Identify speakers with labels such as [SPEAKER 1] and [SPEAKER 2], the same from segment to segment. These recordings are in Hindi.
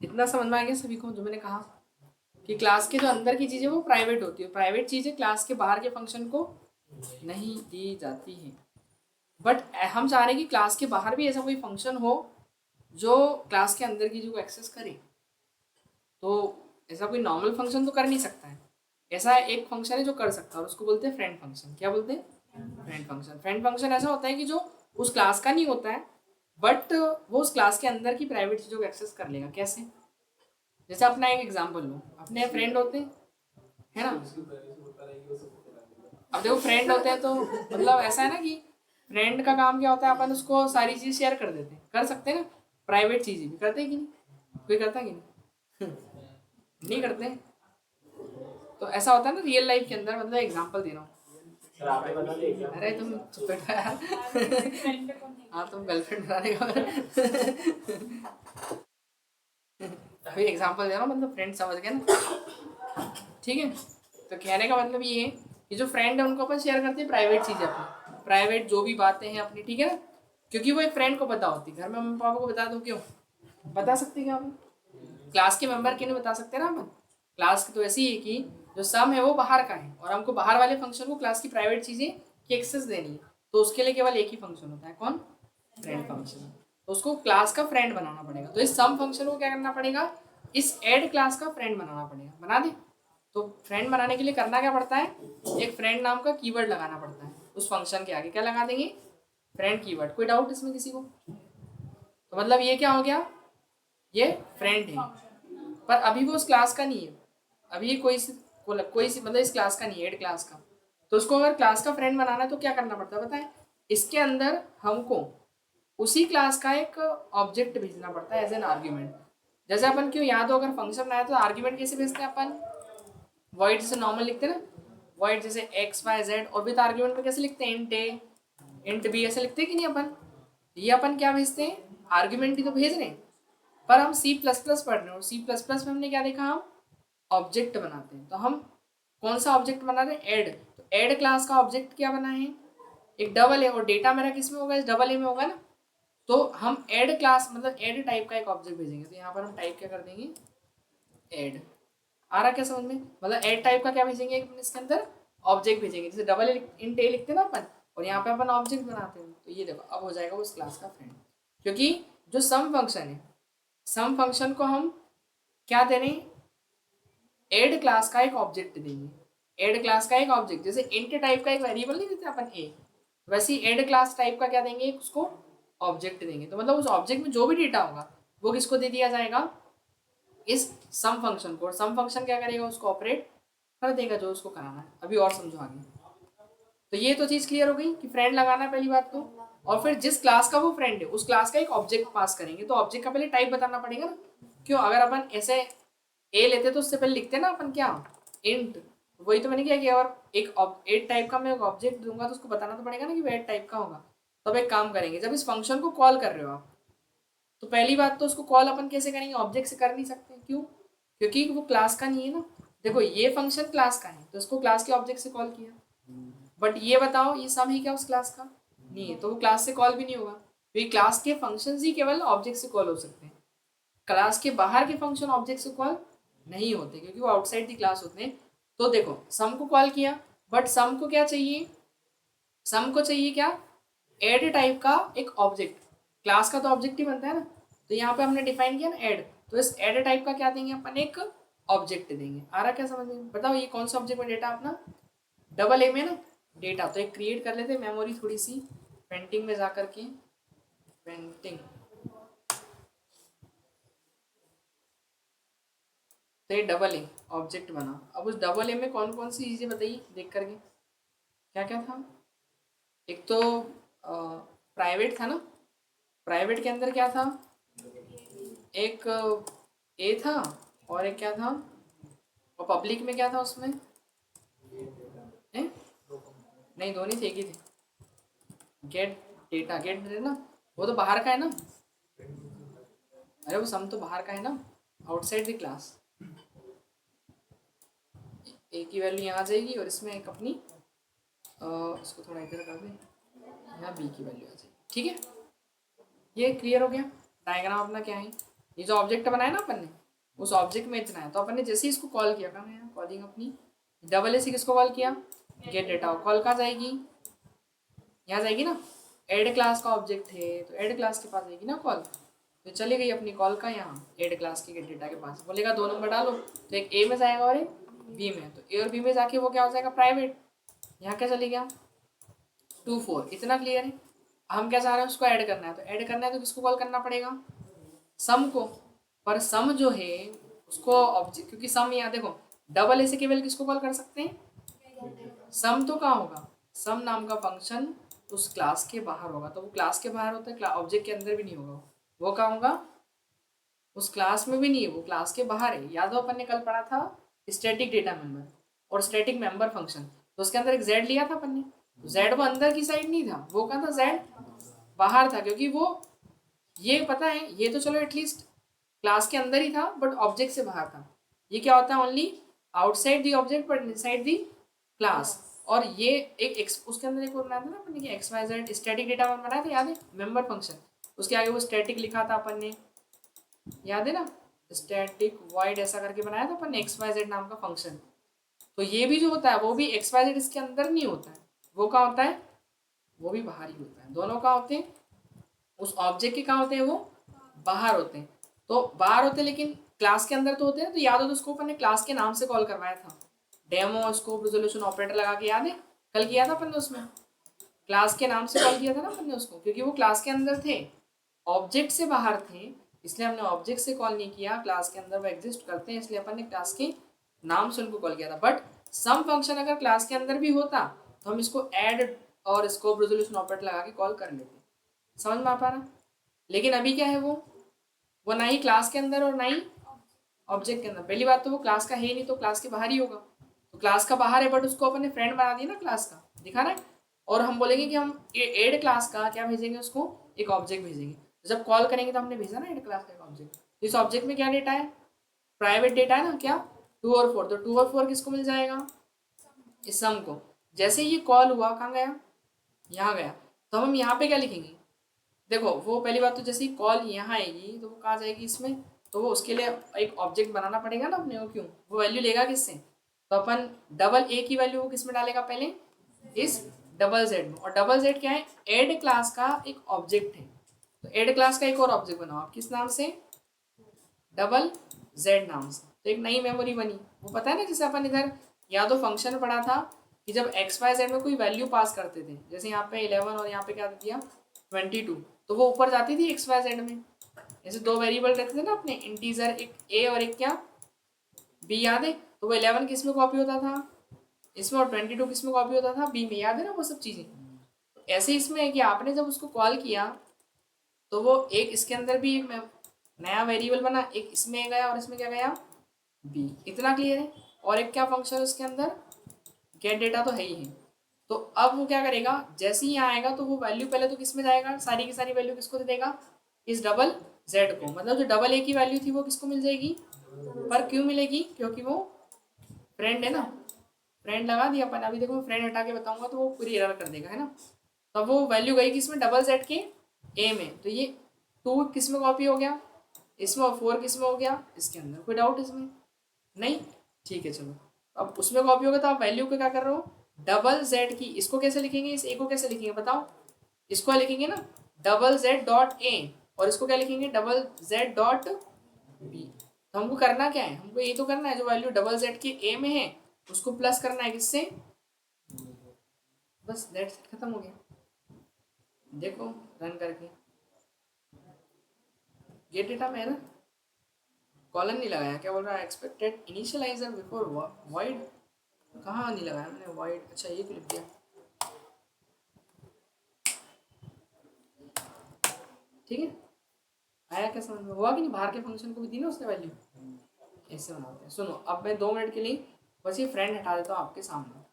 [SPEAKER 1] इतना समझ में आ गया सभी को जो मैंने कहा कि क्लास के जो अंदर की चीज़ें वो प्राइवेट होती है, प्राइवेट चीज़ें क्लास के बाहर के फंक्शन को नहीं दी जाती है। बट हम चाह रहे हैं कि क्लास के बाहर भी ऐसा कोई फंक्शन हो जो क्लास के अंदर की चीज़ों को एक्सेस करे। तो ऐसा कोई नॉर्मल फंक्शन तो कर नहीं सकता है, ऐसा एक फंक्शन है जो कर सकता है और उसको बोलते हैं फ्रेंड फंक्शन। क्या बोलते हैं? Friend function. फ्रेंड फंक्शन ऐसा होता है कि जो उस क्लास का नहीं होता है बट वो उस क्लास के अंदर की प्राइवेट चीज़ों को एक्सेस कर लेगा। कैसे? जैसे अपना एक एग्जांपल लो, अपने फ्रेंड होते हैं, है ना? अब देखो फ्रेंड होते हैं तो मतलब ऐसा है ना कि फ्रेंड का काम क्या होता है, अपन उसको सारी चीज़ शेयर कर देते हैं, कर सकते हैं ना, प्राइवेट चीज़ें भी करते हैं कि नहीं? कोई करता है कि नहीं? नहीं करते। तो ऐसा होता है ना रियल लाइफ के अंदर, मतलब एग्जांपल दे रहा हूँ। अरे तुम चुप बैठो यार। हाँ तुम गर्लफ्रेंड बनाने का अभी एग्जांपल दे रहा हूँ, मतलब फ्रेंड समझ गए ना? ठीक है। तो कहने का मतलब ये है कि जो फ्रेंड है उनको अपन शेयर करते हैं प्राइवेट चीज़ें अपनी, प्राइवेट जो भी बातें हैं अपनी, ठीक है ना? क्योंकि वो एक फ्रेंड को पता होती है। घर में मम्मी पापा को बता दो क्यों? बता सकते हैं क्या अपन? क्लास के मेंबर के नहीं बता सकते ना अपन। क्लास की तो ऐसी है कि जो सम है वो बाहर का है और हमको बाहर वाले फंक्शन को क्लास की प्राइवेट चीज़ें की एक्सेस देनी है, तो उसके लिए केवल एक ही फंक्शन होता है। कौन? Friend function. तो उसको क्लास का फ्रेंड बनाना पड़ेगा। तो इस सम फंक्शन को क्या करना पड़ेगा? इस ऐड क्लास का फ्रेंड बनाना पड़ेगा। बना दे। तो फ्रेंड बनाने के लिए करना क्या पड़ता है? एक फ्रेंड नाम का कीवर्ड लगाना पड़ता है। उस फंक्शन के आगे क्या लगा देंगे? Friend keyword. कोई डाउट इसमें किसी को? तो मतलब ये क्या हो गया? ये फ्रेंड है पर अभी वो उस क्लास का नहीं है। अभी ये कोई सी मतलब इस क्लास का नहीं है, एड क्लास का। तो उसको अगर क्लास का फ्रेंड बनाना है तो क्या करना पड़ता है बताएं? इसके अंदर हमको उसी क्लास का एक ऑब्जेक्ट भेजना पड़ता है एज एन आर्ग्यूमेंट। जैसे अपन क्यों याद हो, अगर फंक्शन बनाया तो आर्ग्यूमेंट कैसे भेजते हैं अपन? वॉइड जैसे नॉर्मल लिखते हैं ना, वॉइड जैसे एक्स वाई जेड, और विद आर्ग्यूमेंट में कैसे लिखते हैं? इंट ए इंट बी, ऐसे लिखते हैं कि नहीं अपन? ये अपन क्या भेजते हैं? आर्ग्यूमेंट ही तो भेज रहे हैं। पर हम सी प्लस प्लस पढ़ रहे हैं और सी प्लस प्लस में हमने क्या देखा? हम ऑब्जेक्ट बनाते हैं। तो हम कौन सा ऑब्जेक्ट बना रहे हैं? ऐड। तो ऐड क्लास का ऑब्जेक्ट क्या बना है? एक डबल ए, और डेटा मेरा किस में होगा? इस डबल ए में होगा ना। तो हम ऐड क्लास मतलब ऐड टाइप का एक ऑब्जेक्ट भेजेंगे। तो यहाँ पर हम टाइप क्या कर देंगे? ऐड। आ रहा क्या समझ में? मतलब ऐड टाइप का क्या भेजेंगे इसके अंदर? ऑब्जेक्ट भेजेंगे। जैसे डबल इंट ए लिखते हैं ना अपन, और यहाँ पे अपन ऑब्जेक्ट बनाते हैं। तो ये देखो अब हो जाएगा उस क्लास का फ्रेंड। क्योंकि जो सम फंक्शन है, सम फंक्शन को हम क्या दे रहे हैं? एड क्लास का एक ऑब्जेक्ट देंगे। एड क्लास का एक ऑब्जेक्ट, जैसे इंट टाइप का एक वेरिएबल नहीं देते अपन ए, वैसे ही एड क्लास टाइप का क्या देंगे? एक उसको ऑब्जेक्ट देंगे। तो मतलब उस ऑब्जेक्ट में जो भी डेटा होगा वो किसको दे दिया जाएगा? इस सम फंक्शन को। और सम फंक्शन क्या करेगा? उसको ऑपरेट कर देगा जो उसको कराना है। अभी और समझो आगे। तो ये तो चीज़ क्लियर हो गई कि फ्रेंड लगाना है पहली बात तो। और फिर जिस क्लास का वो फ्रेंड है उस क्लास का एक ऑब्जेक्ट पास करेंगे। तो ऑब्जेक्ट का पहले टाइप बताना पड़ेगा ना। क्यों? अगर अपन ऐसे ए लेते तो उससे पहले लिखते ना अपन क्या? इंट। वही तो मैंने क्या किया, और एक एड टाइप का मैं एक ऑब्जेक्ट दूंगा तो उसको बताना तो पड़ेगा ना कि वो एड टाइप का होगा। तो अब एक काम करेंगे, जब इस फंक्शन को कॉल कर रहे हो आप, तो पहली बात तो उसको कॉल अपन कैसे करेंगे? ऑब्जेक्ट से कर नहीं सकते। क्यों? क्योंकि वो क्लास का नहीं है ना। देखो ये फंक्शन क्लास का है तो उसको क्लास के ऑब्जेक्ट से कॉल किया। बट ये बताओ ये सम ही क्या उस क्लास का? नहीं है, तो वो क्लास से कॉल भी नहीं होगा, क्योंकि क्लास के फंक्शंस ही केवल ऑब्जेक्ट से कॉल हो सकते हैं। क्लास के बाहर के फंक्शन ऑब्जेक्ट से कॉल नहीं होते क्योंकि वो आउटसाइड द क्लास होते हैं। तो देखो सम को कॉल किया, बट सम को क्या चाहिए? सम को चाहिए क्या? एड टाइप का एक ऑब्जेक्ट। क्लास का तो ऑब्जेक्ट ही बनता है ना। तो यहाँ पे हमने डिफाइन किया ना ऐड, तो इस ऐड टाइप का क्या देंगे अपन? एक ऑब्जेक्ट देंगे। आ रहा क्या समझ में? बताओ ये कौन सा ऑब्जेक्ट में डेटा अपना? डबल ए में ना डेटा। तो एक क्रिएट कर लेते मेमोरी थोड़ी सी, पेंटिंग में जा करके, पेंटिंग। तो ये डबल ए ऑब्जेक्ट बना। अब उस डबल ए में कौन कौन सी चीज़ें बताइए देख करके, क्या क्या था? एक तो प्राइवेट था ना। प्राइवेट के अंदर क्या था? एक ए था, और एक क्या था? और पब्लिक में क्या था उसमें? ए? नहीं दो नहीं थे, एक ही थे। गेट डेटा, गेट डेटा ना, वो तो बाहर का है ना। अरे वो सम तो बाहर का है ना, आउटसाइड द क्लास। ए की वैल्यू यहाँ आ जाएगी और इसमें एक अपनी इसको थोड़ा इधर कर दें, यहाँ बी की वैल्यू आ जाएगी। ठीक है, ये क्लियर हो गया। डायग्राम अपना क्या है? ये जो ऑब्जेक्ट बनाया ना अपन ने, उस ऑब्जेक्ट में इतना है, तो अपन ने जैसे ही इसको कॉल किया, कहाँ है कॉलिंग अपनी, डबल ए से किसको कॉल किया, गेट डेटा, कॉल कहाँ जाएगी, यहाँ जाएगी ना, एड क्लास का ऑब्जेक्ट है तो एड क्लास के पास जाएगी ना कॉल, तो चली गई अपनी कॉल का यहाँ एड क्लास के गेट डेटा के पास, बोलेगा 2 नंबर डालो, तो एक ए में जाएगा और एक बी में, तो ए और बी में जाके वो क्या हो जाएगा प्राइवेट, यहाँ क्या चली गया 2 4, इतना क्लियर है। हम क्या चाह रहे हैं उसको ऐड करना है, तो ऐड करना है तो किसको कॉल करना पड़ेगा, सम को, पर सम जो है उसको ऑब्जेक्ट, क्योंकि सम यहाँ देखो डबल ए से केवल किसको कॉल कर सकते हैं, सम तो कहाँ होगा, सम नाम का फंक्शन उस क्लास के बाहर होगा, तो वो क्लास के बाहर होता है, ऑब्जेक्ट के अंदर भी नहीं होगा, वो कहाँ होगा, उस क्लास में भी नहीं है, वो क्लास के बाहर है। याद हो अपन ने कल पढ़ा था स्टैटिक डेटा मेंबर और स्टैटिक मेंबर फंक्शन, तो उसके अंदर एक जेड लिया था अपन ने, तो जेड वो अंदर की साइड नहीं था, वो कहाँ था, जेड बाहर था, क्योंकि वो ये पता है, ये तो चलो एटलीस्ट क्लास के अंदर ही था बट ऑब्जेक्ट से बाहर था, ये क्या होता है only outside the object but inside the class. और ये एक उसके अंदर एक और बनाया था ना अपन ने, X Y Z static data बनाया था, याद है मेंबर फंक्शन, उसके आगे वो स्टैटिक लिखा था अपन ने, याद है ना, स्टैटिक वाइड ऐसा करके बनाया था अपन ने एक्स वाई जेड नाम का फंक्शन। तो ये भी जो होता है वो भी एक्स वाई जेड इसके अंदर नहीं होता है, वो कहाँ होता है, वो भी बाहर ही होता है, दोनों कहाँ होते हैं, उस ऑब्जेक्ट के कहाँ होते हैं, वो बाहर होते हैं, तो बाहर होते हैं लेकिन क्लास के अंदर तो होते हैं। तो याद हो तो उसको अपन ने क्लास के नाम से कॉल करवाया था, डेमो स्कोप रेजोल्यूशन ऑपरेटर लगा के, याद है कल किया था अपन ने, उसमें क्लास के नाम से कॉल किया था ना अपन ने उसको, क्योंकि वो क्लास के अंदर थे, ऑब्जेक्ट से बाहर थे, इसलिए हमने ऑब्जेक्ट से कॉल नहीं किया, क्लास के अंदर वो एग्जिस्ट करते हैं इसलिए अपन ने क्लास के नाम से उनको कॉल किया था। बट सम फंक्शन अगर क्लास के अंदर भी होता तो हम इसको ऐड और स्कोप रेजोल्यूशन ऑपरेटर लगा के कॉल कर लेते, समझ में आ पा रहा। लेकिन अभी क्या है, वो ना ही क्लास के अंदर और ना ही ऑब्जेक्ट के अंदर, पहली बात तो वो क्लास का है नहीं, तो क्लास के बाहर ही होगा, तो क्लास का बाहर है बट उसको अपन ने फ्रेंड बना दिया ना क्लास का, दिखा रहा है। और हम बोलेंगे कि हम एड क्लास का क्या भेजेंगे, उसको एक ऑब्जेक्ट भेजेंगे, तो जब कॉल करेंगे तो हमने भेजा ना एड क्लास का एक ऑब्जेक्ट, तो इस ऑब्जेक्ट में क्या डेटा है, प्राइवेट डेटा है ना, क्या 2 और 4, तो 2 और 4 किसको मिल जाएगा, इस सम को। जैसे ही ये कॉल हुआ कहाँ गया, यहाँ गया, तो हम यहाँ पे क्या लिखेंगे, देखो वो पहली बात तो जैसे ही कॉल यहाँ आएगी तो वो कहाँ जाएगी इसमें, तो वो उसके लिए एक ऑब्जेक्ट बनाना पड़ेगा ना अपने को, क्यों, वो वैल्यू लेगा किससे, तो अपन डबल ए की वैल्यू वो किस में डालेगा पहले, इस डबल जेड में, और डबल जेड क्या है, एड क्लास का एक ऑब्जेक्ट है, तो एड क्लास का एक और ऑब्जेक्ट बनाओ आप, किस नाम से, डबल जेड नाम से, तो एक नई मेमोरी बनी। वो पता है ना जैसे अपन इधर या तो फंक्शन पढ़ा था कि जब एक्स वाई जेड में कोई वैल्यू पास करते थे, जैसे यहाँ पे 11 और यहाँ पे क्या दिया 22, तो वो ऊपर जाती थी एक्स वाई जेड में, जैसे 2 वेरिएबल रहते थे ना अपने इंटीजर, एक ए और एक क्या बी, याद है, तो वो 11 किस में कॉपी होता था, इसमें, और 22 किस में कॉपी होता था, बी में, याद है ना वो सब चीज़ें। तो ऐसे इसमें है कि आपने जब उसको कॉल किया तो वो एक इसके अंदर भी एक नया वेरिएबल बना, एक इसमें गया और इसमें क्या गया बी, इतना क्लियर है। और एक क्या फंक्शन है उसके अंदर, गेट डेटा तो है ही है, तो अब वो क्या करेगा, जैसे ही यहाँ आएगा तो वो वैल्यू पहले तो किस में जाएगा, सारी की सारी वैल्यू किसको दे देगा, इस डबल जेड को, मतलब जो डबल ए की वैल्यू थी वो किसको मिल जाएगी, पर क्यों मिलेगी, क्योंकि वो फ्रेंड है ना, फ्रेंड लगा दिया अपन, अभी देखो मैं फ्रेंड हटा के बताऊंगा तो वो पूरी एरर कर देगा, है ना। तो वो वैल्यू गई किसमें, डबल जेड के ए में, तो ये 2 किस में कॉपी हो गया, इसमें, और 4 किस में हो गया, इसके अंदर, कोई डाउट इसमें नहीं, ठीक है चलो। अब उसमें कॉपी होगा तो आप वैल्यू को क्या कर रहे हो, डबल जेड की, इसको कैसे लिखेंगे, इस ए को कैसे लिखेंगे बताओ, इसको लिखेंगे ना डबल जेड डॉट ए, और इसको क्या लिखेंगे, डबल जेड डॉट बी। तो हमको करना क्या है, हमको ये तो करना है जो वैल्यू डबल जेड के ए में है उसको प्लस करना है किससे, बस दैट्स इट, खत्म हो गया। देखो रन करके, गेट डेटा में है ना, कॉलन नहीं लगाया, क्या बोल रहा है, एक्सपेक्टेड इनिशियलाइजर बिफोर वॉइड, कहाँ नहीं लगाया मैंने वॉइड, अच्छा ये क्लिक किया, ठीक है। आया क्या समझ में, हुआ कि नहीं, बाहर के फंक्शन को भी दी ना उसने वैल्यू, ऐसे बनाते हैं। सुनो अब मैं 2 मिनट के लिए बस ये फ्रेंड हटा देता हूँ आपके सामने,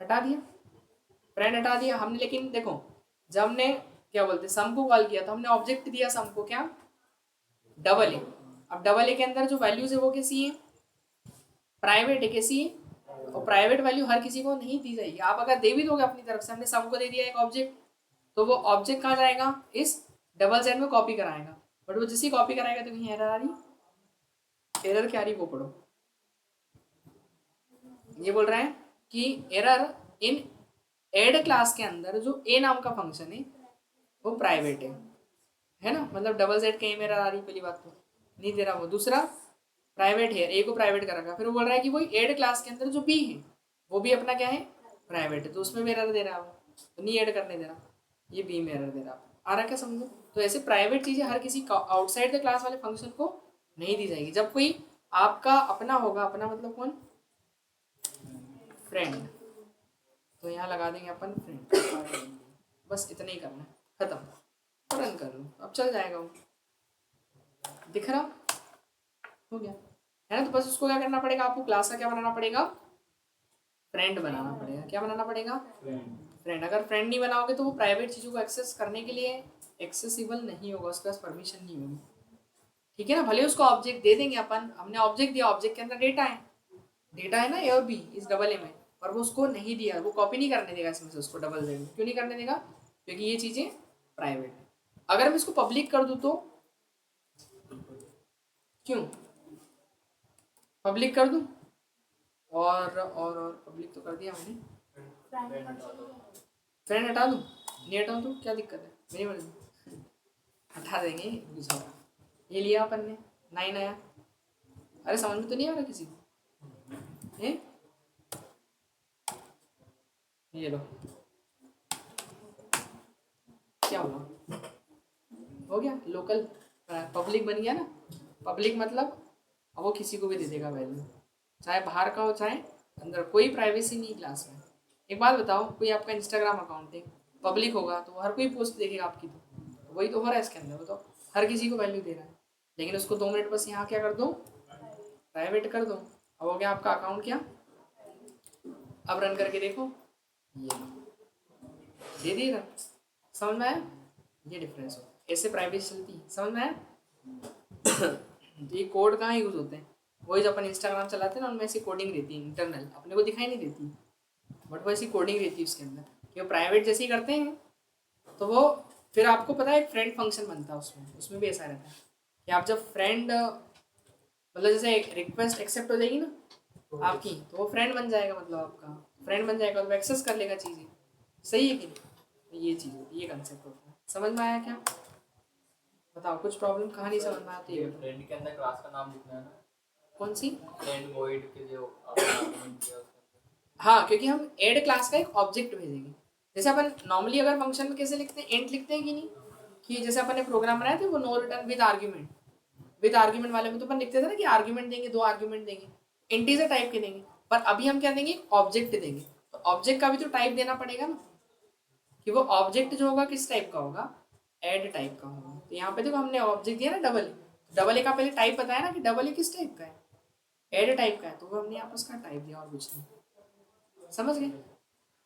[SPEAKER 1] हटा दिया, फ्रेंड हटा दिया हमने, लेकिन देखो जब हमने क्या बोलते सम को कॉल किया तो हमने ऑब्जेक्ट दिया सम को, क्या डबल ए, अब डबल ए के अंदर जो वैल्यूज है वो कैसी है, प्राइवेट है, कैसी है, और प्राइवेट वैल्यू हर किसी को नहीं दी जाएगी, आप अगर दे भी दोगे अपनी तरफ से, हमने सम को दे दिया एक ऑब्जेक्ट, तो वो ऑब्जेक्ट कहाँ जाएगा, इस डबल जेड में कॉपी कराएगा, बट वो जिसकी कॉपी कराएगा तो कहीं एरर आ रही, एरर क्या आ रही वो पढ़ो। ये बोल रहे हैं कि एरर इन एड क्लास के अंदर जो ए नाम का फंक्शन है वो प्राइवेट है ना, मतलब डबल जेड कहीं एरर आ रही, पहली बात तो नहीं दे रहा वो। दूसरा प्राइवेट है, ए को प्राइवेट कर रखा, फिर वो बोल रहा है कि वही एड क्लास के अंदर जो बी है वो भी अपना क्या है, प्राइवेट है, तो उसमें भी एरर दे रहा है वो, तो नहीं ऐड करने दे रहा, ये बी में एरर दे रहा। आ रहा क्या समझो? तो ऐसे प्राइवेट चीज़ें हर किसी आउटसाइड द क्लास वाले फंक्शन को नहीं दी जाएगी। जब कोई आपका अपना होगा, अपना मतलब कौन, फ्रेंड, तो यहाँ लगा देंगे अपन फ्रेंड, बस इतना ही करना है, खत्म, रन कर लो, अब चल जाएगा वो, दिख रहा हो गया है ना। तो बस उसको क्या करना पड़ेगा आपको, क्लास का क्या बनाना पड़ेगा, फ्रेंड बनाना पड़ेगा। क्या बनाना पड़ेगा, फ्रेंड। अगर फ्रेंड नहीं बनाओगे तो वो प्राइवेट चीज़ों को एक्सेस करने के लिए एक्सेसिबल नहीं होगा, उसके पास परमिशन नहीं होगी, ठीक है ना। भले उसको ऑब्जेक्ट दे देंगे अपन, हमने ऑब्जेक्ट दिया, ऑब्जेक्ट के अंदर डेटा है, डेटा है ना ए और बी इस डबल ए में, और वो उसको नहीं दिया, वो कॉपी नहीं करने देगा इसमें से उसको डबल जेड में। क्यों नहीं करने देगा, क्योंकि ये चीज़ें प्राइवेट है। अगर मैं इसको पब्लिक कर दूँ तो, क्यों पब्लिक कर दूँ, और पब्लिक तो कर दिया मैंने, फ्रेंड हटा दूँ, नहीं हटाऊँ तो क्या दिक्कत है, मेरी मर्जी, हटा देंगे दूसरा। ये लिया अपन ने 9 आया, अरे समझ में तो नहीं आ रहा किसी को, ये लो, क्या हुआ, हो गया लोकल, पब्लिक बन गया ना। पब्लिक मतलब अब वो किसी को भी दे देगा वैल्यू, चाहे बाहर का हो चाहे अंदर, कोई प्राइवेसी नहीं क्लास में। एक बात बताओ, कोई आपका इंस्टाग्राम अकाउंट है, पब्लिक होगा तो हर कोई पोस्ट देखेगा आपकी, तो वही तो हो रहा है इसके अंदर, बताओ हर किसी को वैल्यू दे रहा है, लेकिन उसको 2 मिनट बस यहाँ क्या कर दो, प्राइवेट कर दो, अब हो गया आपका अकाउंट क्या। अब रन करके देखो, ये दे दिएगा, समझ में आया, ये डिफरेंस हो, ऐसे प्राइवेसी चलती है, समझ में आया। तो ये कोड कहाँ यूज़ होते हैं, वही जो अपन इंस्टाग्राम चलाते हैं ना, उनमें ऐसी कोडिंग रहती है इंटरनल, अपने को दिखाई नहीं देती, बट वो ऐसी कोडिंग रहती है उसके अंदर कि वो प्राइवेट जैसे ही करते हैं, तो वो फिर आपको पता है एक फ्रेंड फंक्शन बनता है उसमें, उसमें भी ऐसा रहता है कि आप जब फ्रेंड मतलब जैसे एक रिक्वेस्ट एक्सेप्ट हो जाएगी ना आपकी, तो वो फ्रेंड बन जाएगा, मतलब आपका फ्रेंड बन जाएगा, तो एक्सेस कर लेगा चीज़ें, सही है कि नहीं, ये चीज़ होती है, ये कंसेप्ट होता है। समझ में आया क्या, बताओ कुछ प्रॉब्लम, कहाँ नहीं समझ में आती है।
[SPEAKER 2] फ्रेंड के अंदर क्लास का नाम लिखना है ना,
[SPEAKER 1] कौन सी,
[SPEAKER 2] फ्रेंड वॉइड के जो आपने आर्गुमेंट दिया उसके अंदर।
[SPEAKER 1] हाँ, क्योंकि हम एड क्लास का एक ऑब्जेक्ट भेजेंगे, जैसे अपन नॉर्मली अगर फंक्शन में कैसे लिखते हैं, एंड लिखते हैं कि नहीं, कि जैसे अपन ने प्रोग्राम बनाया था वो no return with argument, with argument वाले में तो अपन लिखते थे ना कि आर्ग्यूमेंट देंगे, 2 आर्ग्यूमेंट देंगे, इंटीजर टाइप के देंगे, पर अभी हम क्या देंगे, ऑब्जेक्ट देंगे, तो ऑब्जेक्ट का भी तो टाइप देना पड़ेगा ना, कि वो ऑब्जेक्ट जो होगा किस टाइप का होगा, एड टाइप का होगा। तो यहाँ पे देखो हमने ऑब्जेक्ट दिया ना डबल, डबल ए का पहले टाइप बताया ना कि डबल ए किस टाइप का है, एड टाइप का है, तो वो हमने यहाँ पर उसका टाइप दिया और कुछ नहीं, समझ गए।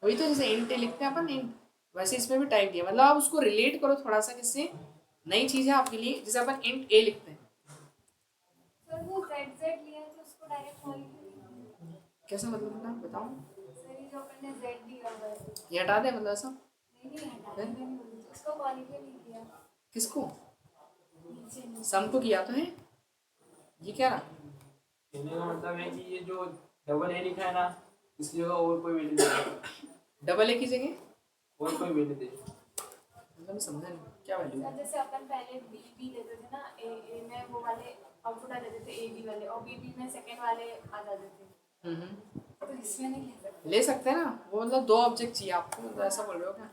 [SPEAKER 1] वही तो जैसे इंट लिखते हैं अपन इंट, वैसे इसमें भी टाइप दिया, मतलब आप उसको रिलेट करो थोड़ा सा, किससे, नई चीज़ है आपके लिए, जैसे अपन इंट ए लिखते हैं,
[SPEAKER 3] सर वो जेड जेड लिया है तो उसको डायरेक्ट कॉल क्यों नहीं किया?
[SPEAKER 1] कैसा मतलब ना बताओ,
[SPEAKER 3] सर ये जो अपन ने जेड दिया हुआ है,
[SPEAKER 1] ये हटा दे मतलब ऐसा,
[SPEAKER 3] नहीं हटाने में नहीं बोली, उसको कॉल क्यों नहीं किया,
[SPEAKER 1] किसको,
[SPEAKER 3] नीचे नीचे।
[SPEAKER 1] सम को किया तो है, ये क्या रहा,
[SPEAKER 2] कहने का मतलब है कि ये जो डबल ए लिखा है ना, इसकी जगह और कोई वैल्यू दे,
[SPEAKER 1] डबल ए की जगह
[SPEAKER 2] और कोई वैल्यू दे।
[SPEAKER 1] मतलब समझा नहीं क्या वैल्यू,
[SPEAKER 3] सर जैसे अपन पहले बी बी लेते थे ना, ए में वो वाले आउटपुट आ जाते थे ए बी वाले, और बी बी में सेकंड वाले आ जाते थे, तो इसमें नहीं ले सकते।
[SPEAKER 1] ले सकते हैं ना, वो मतलब 2 ऑब्जेक्ट चाहिए आपको, मतलब ऐसा बोल रहे हो क्या,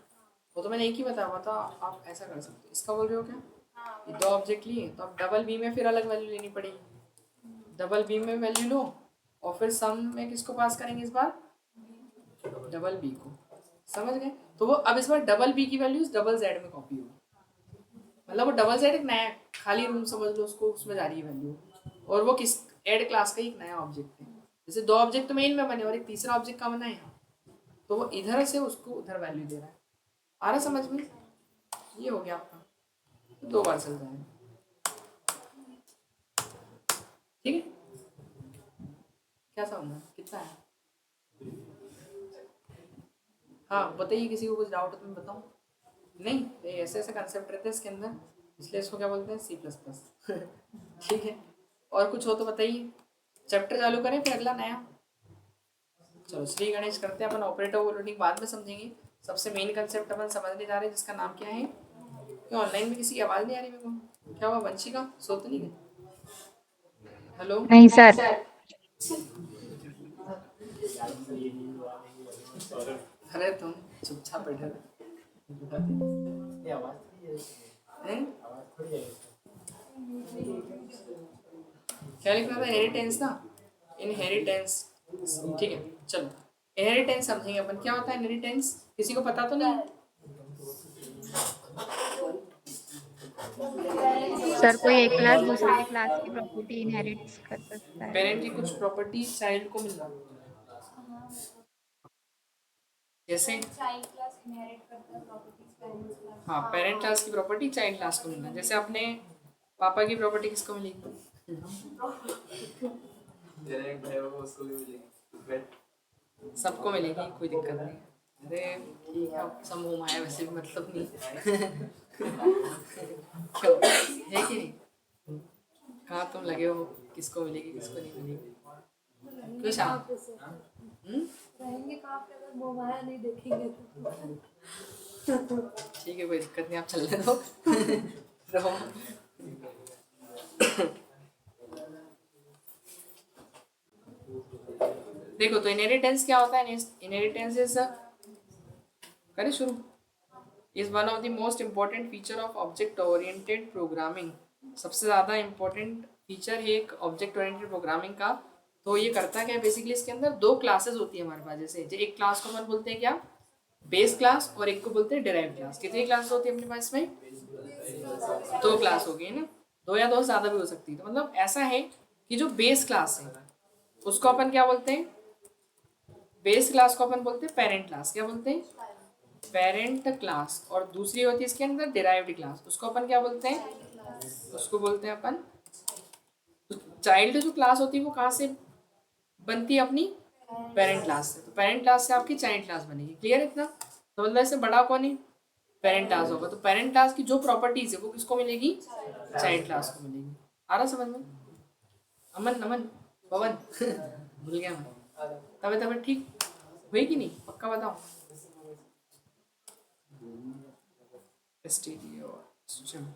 [SPEAKER 1] वो तो मैंने एक ही बताया हुआ था, आप ऐसा कर सकते हो, इसका बोल रहे हो क्या,
[SPEAKER 3] हाँ
[SPEAKER 1] ये 2 ऑब्जेक्ट लिए तो अब डबल बी में फिर अलग वैल्यू लेनी पड़ेगी, डबल बी में वैल्यू लो, और फिर सम में किसको पास करेंगे इस बार, डबल बी को, समझ गए। तो वो अब इस बार डबल बी की वैल्यू डबल जेड में कॉपी होगी, मतलब वो डबल जेड एक नया खाली रूम समझ लो उसको, उसमें जा रही है वैल्यू, और वो किस एड क्लास का एक नया ऑब्जेक्ट है, जैसे 2 ऑब्जेक्ट तो मेन में बने और एक तीसरा ऑब्जेक्ट का बना है यहाँ, तो वो इधर से उसको उधर वैल्यू दे रहा है, आ रहा समझ में, ये हो गया आपका, तो 2 बार चल जाएगा, ठीक है। क्या समझना कितना है, हाँ बताइए, किसी को कुछ डाउट है तो मैं बताऊँ, नहीं, ये ऐसे ऐसे कंसेप्ट रहते हैं इसके अंदर, इसलिए इसको क्या बोलते हैं C++। ठीक है, और कुछ हो तो बताइए, चैप्टर चालू करें फिर अगला नया। चलो श्री गणेश करते हैं अपन, ऑपरेटर ओवरलोडिंग बाद में समझेंगे। सबसे मेन कंसेप्ट अपन समझने जा रहे हैं जिसका नाम क्या है। क्यों ऑनलाइन में किसी की आवाज़ नहीं आ रही मेरे को, क्या हुआ वंशिका, सो तो नहीं गए? हेलो।
[SPEAKER 4] नहीं सर।
[SPEAKER 1] अरे तुम चुपचाप बैठे रहे। हैं? क्या लिख रहा था, इनहेरिटेंस ना, इनहेरिटेंस। ठीक है चलो, इनहेरिटेंस समझेंगे अपन, क्या होता है इनहेरिटेंस, किसी को पता तो नहीं?
[SPEAKER 4] सर कोई एक क्लास दूसरे क्लास की प्रॉपर्टी इनहेरिट कर सकता है।
[SPEAKER 1] पेरेंट की कुछ प्रॉपर्टी चाइल्ड को मिलना, जैसे
[SPEAKER 3] चाइल्ड क्लास इनहेरिट करता है प्रॉपर्टीज पेरेंट्स क्लास।
[SPEAKER 1] हाँ, पेरेंट क्लास की प्रॉपर्टी चाइल्ड क्लास को मिलना। जैसे अपने पापा की प्रॉपर्टी किसको मिलेगी?
[SPEAKER 2] डायरेक्ट है वो, उसको भी मिलेगी।
[SPEAKER 1] सबको मिलेगी, कोई दिक्कत नहीं। अरे ठीक है, समूह माया वैसे भी मतलब नहीं। क्यों, है कि नहीं? कहाँ तुम लगे हो, किसको मिलेगी किसको नहीं मिलेगी? क्यों शाम?
[SPEAKER 3] रहेंगे कहाँ पे अगर वो माया नहीं देखेंगे तो।
[SPEAKER 1] ठीक है, कोई दिक्कत नहीं, आप चलने दो। रहो। देखो तो इनहेरिटेंस क्या होता है, इनहेरिटेंस इज, करें शुरू, is one of the most important feature of object oriented programming. सबसे ज़्यादा इम्पोर्टेंट फीचर है एक ऑब्जेक्ट ओरिएंटेड प्रोग्रामिंग का। तो ये करता क्या है बेसिकली, इसके अंदर दो क्लासेस होती है हमारे पास। जैसे एक क्लास को अपन बोलते हैं क्या, बेस क्लास, और एक को बोलते हैं डिराइव क्लास। कितनी क्लासेस होती है अपने पास में? दो क्लास हो गई ना, दो या दो ज़्यादा भी हो सकती है। तो मतलब ऐसा है कि जो बेस क्लास है उसको अपन क्या बोलते हैं, बेस क्लास को अपन बोलते हैं पेरेंट क्लास। क्या बोलते हैं? Parent class. और दूसरी होती है इसके अंदर डिराइव्ड क्लास, उसको अपन क्या बोलते हैं? उसको बोलते हैं अपन चाइल्ड। जो क्लास होती है वो कहाँ से बनती है अपनी? पेरेंट क्लास से। तो पेरेंट क्लास से आपकी चाइल्ड क्लास बनेगी। क्लियर इतना? तो मतलब इससे बड़ा कौन है? पेरेंट क्लास होगा। तो पेरेंट क्लास की जो प्रॉपर्टीज है वो किसको मिलेगी? चाइल्ड क्लास को मिलेगी। आ रहा समझ में? अमन नमन पवन भूल गया मैं। तबे तबे ठीक हुई कि नहीं, पक्का बताओ। स्टीरियो सिस्टम,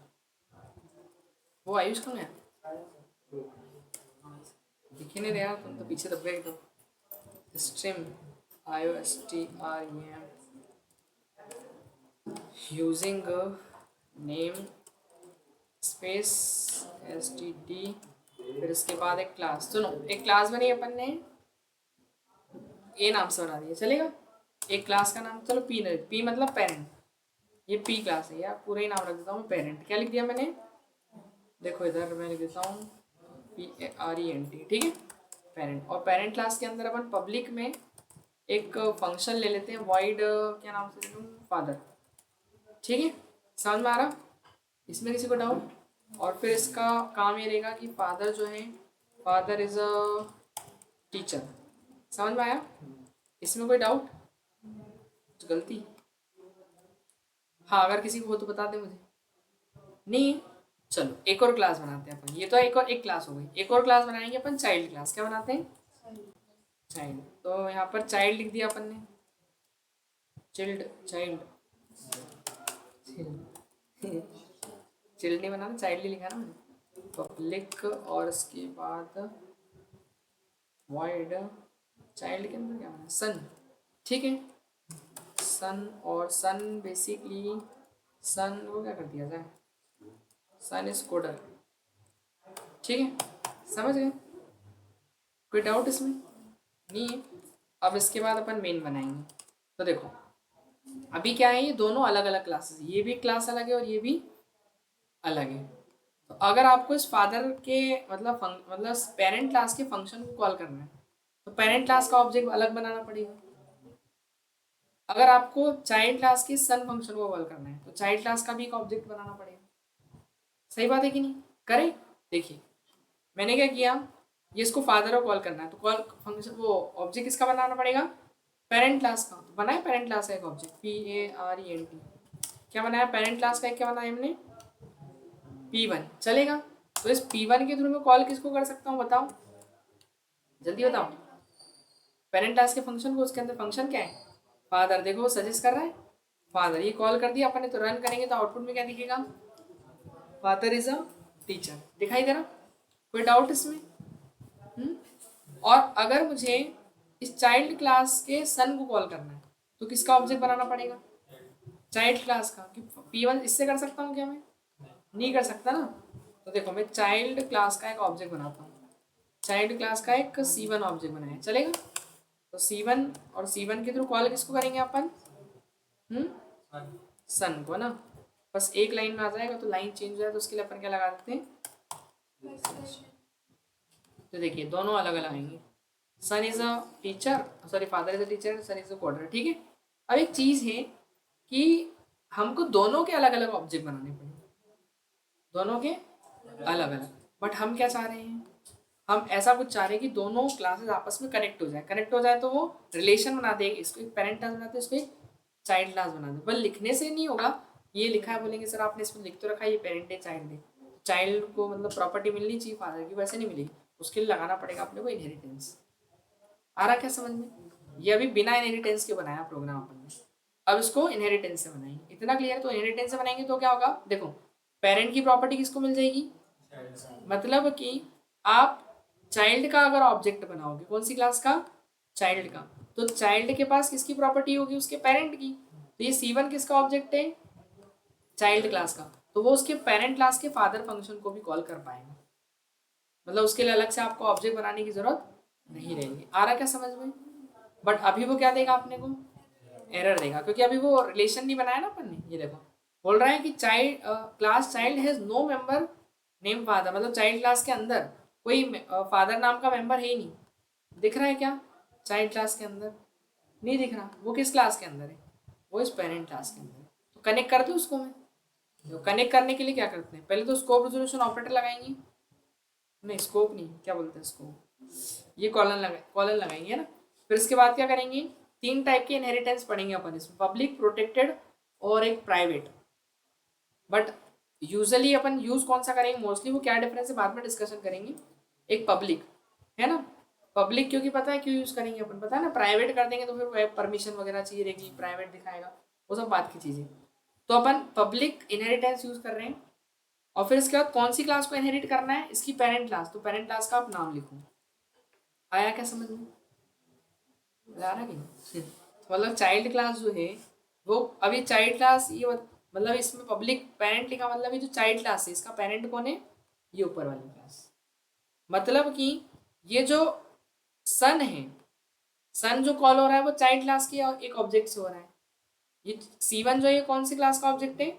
[SPEAKER 1] वो आयुष कौन है? दिखे नहीं रहा, तुम तो पीछे दब गए एकदम। Stream IOSTREM using name space STD, फिर इसके बाद एक क्लास। सुनो, एक क्लास बनी अपन ने, ए नाम से बना दिया, चलेगा? एक क्लास का नाम चलो पी, नहीं पी मतलब पेरेंट, ये पी क्लास है यार, पूरा ही नाम रख देता हूँ मैं पेरेंट। क्या लिख दिया मैंने? देखो इधर मैं लिख देता हूँ PARENT, ठीक है, पेरेंट। और पेरेंट क्लास के अंदर अपन पब्लिक में एक फंक्शन ले लेते हैं, वाइड, क्या नाम से लूँ, फादर। ठीक है, समझ में आ रहा? इसमें किसी को डाउट? और फिर इसका काम ये रहेगा कि फादर जो है, फादर इज अ टीचर। समझ में आया? इसमें कोई डाउट, गलती? हाँ, अगर किसी को हो तो बता दे मुझे। नहीं? चलो एक और क्लास बनाते हैं अपन। ये तो एक क्लास हो गई, एक और क्लास बनाएंगे अपन, चाइल्ड क्लास। क्या बनाते हैं? चाइल्ड। तो यहाँ पर चाइल्ड लिख दिया अपन ने, चिल्ड, चाइल्ड, चिल्ड नहीं बनाना, चाइल्ड ही लिखा ना मैंने। पब्लिक और इसके बाद वाइड, चाइल्ड के अंदर क्या बना, सन। ठीक है, सन। और सन बेसिकली, सन को क्या कर दिया जाए, सन इज कोडर। ठीक है, समझ गए? कोई डाउट इसमें? नहीं है। अब इसके बाद अपन मेन बनाएंगे। तो देखो अभी क्या है, ये दोनों अलग अलग क्लासेस, ये भी क्लास अलग है और ये भी अलग है। तो अगर आपको इस फादर के मतलब पेरेंट क्लास के फंक्शन को कॉल करना है तो पेरेंट क्लास का ऑब्जेक्ट अलग बनाना पड़ेगा। अगर आपको चाइल्ड क्लास के सन फंक्शन को कॉल करना है तो चाइल्ड क्लास का भी एक ऑब्जेक्ट बनाना पड़ेगा। सही बात है कि नहीं? करें? देखिए मैंने क्या किया, ये इसको फादर को कॉल करना है तो कॉल फंक्शन, वो ऑब्जेक्ट किसका बनाना पड़ेगा? पेरेंट क्लास का। तो बनाए पेरेंट क्लास का एक ऑब्जेक्ट, PARENT। क्या बनाया पेरेंट क्लास का एक? क्या बनाया हमने? P1 चलेगा। तो इस P1 के थ्रू मैं कॉल किसको कर सकता हूँ बताओ, जल्दी बताओ। पेरेंट क्लास के फंक्शन को, उसके अंदर फंक्शन क्या है, फादर। देखो वो सजेस्ट कर रहा है फादर, ये कॉल कर दिया अपन ने, तो रन करेंगे तो आउटपुट में क्या दिखेगा, फादर इज अ टीचर, दिखाई दे रहा। कोई डाउट इसमें? और अगर मुझे इस चाइल्ड क्लास के सन को कॉल करना है तो किसका ऑब्जेक्ट बनाना पड़ेगा, चाइल्ड क्लास का। कि P1 इससे कर सकता हूँ क्या मैं, नहीं कर सकता ना। तो देखो मैं चाइल्ड क्लास का एक ऑब्जेक्ट बनाता हूँ, चाइल्ड क्लास का एक C1 ऑब्जेक्ट बनाया, चलेगा। तो C1 और C1 के थ्रू कॉल किसको करेंगे अपन, सन को ना। बस एक लाइन में आ जाएगा, तो लाइन चेंज हो जाए तो उसके लिए अपन क्या लगा देते हैं, तो देखिए दोनों अलग अलग आएंगे। Son is a teacher, sorry father is a teacher, son is a coder, ठीक है। अब एक चीज़ है कि हमको दोनों के अलग अलग ऑब्जेक्ट बनाने पड़ेंगे, दोनों के अलग अलग। बट हम क्या चाह रहे हैं, हम ऐसा कुछ चाह रहे हैं कि दोनों क्लासेस आपस में कनेक्ट हो जाए। कनेक्ट हो जाए तो वो रिलेशन बना देगी, इसको एक पेरेंट क्लास बनाते हैं, इसको एक चाइल्ड क्लास बना दे। पर लिखने से नहीं होगा, ये लिखा है बोलेंगे सर आपने इसमें लिख तो रखा है ये पेरेंट है चाइल्ड है, चाइल्ड को मतलब प्रॉपर्टी मिलनी चाहिए फादर की, वैसे नहीं मिलेगी। उसके लिए लगाना पड़ेगा अपने को इनहेरिटेंस। आ रहा क्या समझ में? ये अभी बिना इनहेरिटेंस के बनाया प्रोग्राम अपन ने, अब इसको इनहेरिटेंस से बनाएंगे। इतना क्लियर? तो इनहेरिटेंस से बनाएंगे तो क्या होगा, देखो पेरेंट की प्रॉपर्टी किसको मिल जाएगी, मतलब कि आप चाइल्ड का अगर ऑब्जेक्ट बनाओगे, कौन सी क्लास का, चाइल्ड का, तो चाइल्ड के पास किसकी प्रॉपर्टी होगी, उसके पेरेंट की। तो ये C1 किसका ऑब्जेक्ट है, चाइल्ड क्लास का, तो वो उसके पेरेंट क्लास के फादर फंक्शन को भी कॉल कर पाएगा। मतलब उसके लिए अलग से आपको ऑब्जेक्ट बनाने की जरूरत नहीं रहेगी। आ रहा क्या समझ में? बट अभी वो क्या देगा अपने को, एरर देगा, क्योंकि अभी वो रिलेशन नहीं बनाया ना अपन ने। ये देखो बोल रहा है कि child class child has no member name father, मतलब चाइल्ड क्लास के अंदर कोई फादर नाम का मेंबर है ही नहीं। दिख रहा है क्या, चाइल्ड क्लास के अंदर नहीं दिख रहा। वो किस क्लास के अंदर है, वो इस पेरेंट क्लास के अंदर है। तो कनेक्ट कर दूँ उसको मैं, तो कनेक्ट करने के लिए क्या करते हैं, पहले तो स्कोप रेजोल्यूशन ऑपरेटर लगाएंगे, नहीं स्कोप नहीं, क्या बोलते हैं इसको, ये कॉलन लगाएंगे ना। फिर इसके बाद क्या करेंगे, तीन टाइप के इनहेरिटेंस पढ़ेंगे अपन इसमें, पब्लिक, प्रोटेक्टेड और एक private. But usually upon use कौन सा करेंगे, मोस्टली वो क्या डिफरेंस है बाद में डिस्कशन करेंगे। एक पब्लिक है ना, पब्लिक क्योंकि पता है क्यों यूज करेंगे अपन, पता है ना। प्राइवेट कर देंगे तो फिर परमिशन वगैरह चाहिए रहेगी, प्राइवेट दिखाएगा, वो सब बात की चीज़ें। तो अपन पब्लिक इनहेरिटेंस यूज कर रहे हैं। और फिर इसके बाद कौन सी क्लास को इनहेरिट करना है, इसकी पेरेंट क्लास, तो पेरेंट क्लास का आप नाम लिखो। आया क्या समझ में, आ रहा कि नहीं? तो मतलब चाइल्ड क्लास जो है वो अभी चाइल्ड क्लास, ये मतलब इसमें पब्लिक पेरेंट लिखा, मतलब ये जो चाइल्ड क्लास है इसका पेरेंट कौन है, ये ऊपर वाली क्लास। मतलब कि ये जो सन है, सन जो कॉल हो रहा है वो चाइल्ड क्लास की एक ऑब्जेक्ट से हो रहा है। ये C1 जो है ये कौन सी क्लास का ऑब्जेक्ट है,